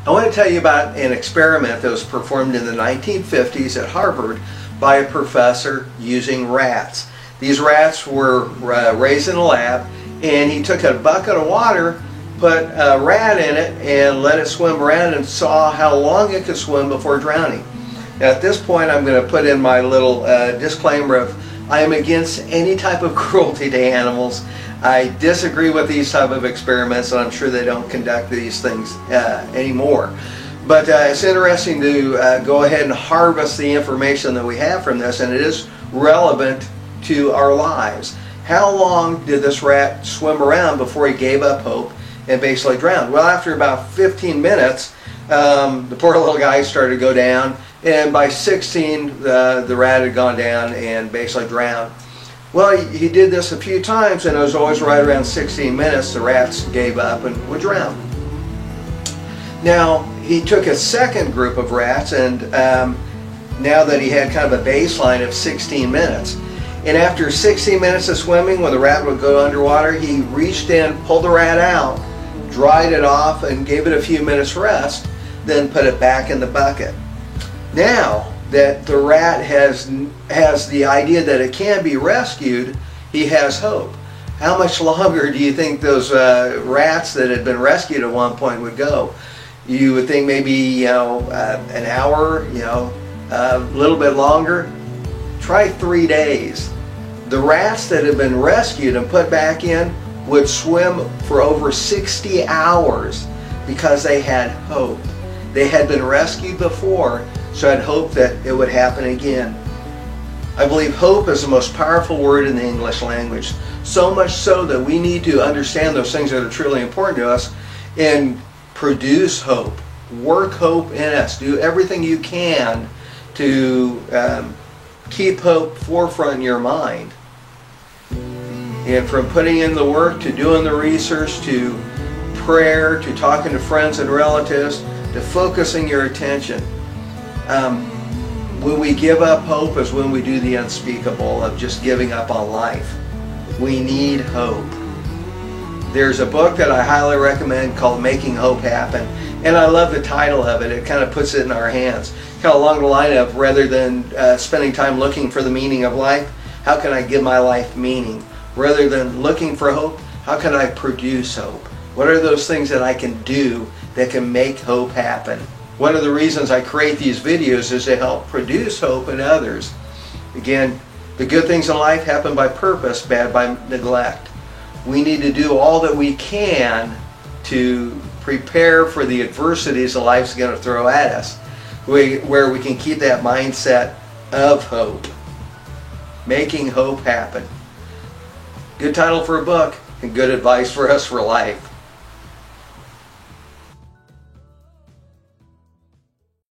I want to tell you about an experiment that was performed in the 1950s at Harvard by a professor using rats. These rats were raised in a lab, and he took a bucket of water, put a rat in it, and let it swim around and saw how long it could swim before drowning. Now, at this point, I'm going to put in my little disclaimer of I am against any type of cruelty to animals. I disagree with these type of experiments, and I'm sure they don't conduct these things anymore. But it's interesting to go ahead and harvest the information that we have from this, and it is relevant to our lives. How long did this rat swim around before he gave up hope and basically drowned? Well, after about 15 minutes, the poor little guy started to go down, and by 16, the rat had gone down and basically drowned. Well, he did this a few times, and it was always right around 16 minutes the rats gave up and would drown. Now, he took a second group of rats, and now that he had kind of a baseline of 16 minutes, and after 16 minutes of swimming, when the rat would go underwater, he reached in, pulled the rat out, dried it off, and gave it a few minutes rest, then put it back in the bucket. Now that the rat has the idea that it can be rescued, he has hope. How much longer do you think those rats that had been rescued at one point would go? You would think maybe an hour, a little bit longer. Try 3 days. The rats that had been rescued and put back in would swim for over 60 hours because they had hope. They had been rescued before, so I had hope that it would happen again. I believe hope is the most powerful word in the English language, so much so that we need to understand those things that are truly important to us and produce hope. Work hope in us. Do everything you can to keep hope forefront in your mind. And from putting in the work to doing the research to prayer to talking to friends and relatives to focusing your attention. When we give up hope is when we do the unspeakable of just giving up on life. We need hope. There's a book that I highly recommend called Making Hope Happen, and I love the title of it. It kind of puts it in our hands. Kind of along the line of, rather than spending time looking for the meaning of life, how can I give my life meaning? Rather than looking for hope, how can I produce hope? What are those things that I can do that can make hope happen? One of the reasons I create these videos is to help produce hope in others. Again, the good things in life happen by purpose, bad by neglect. We need to do all that we can to prepare for the adversities that life's going to throw at us, where we can keep that mindset of hope. Making hope happen. Good title for a book and good advice for us for life.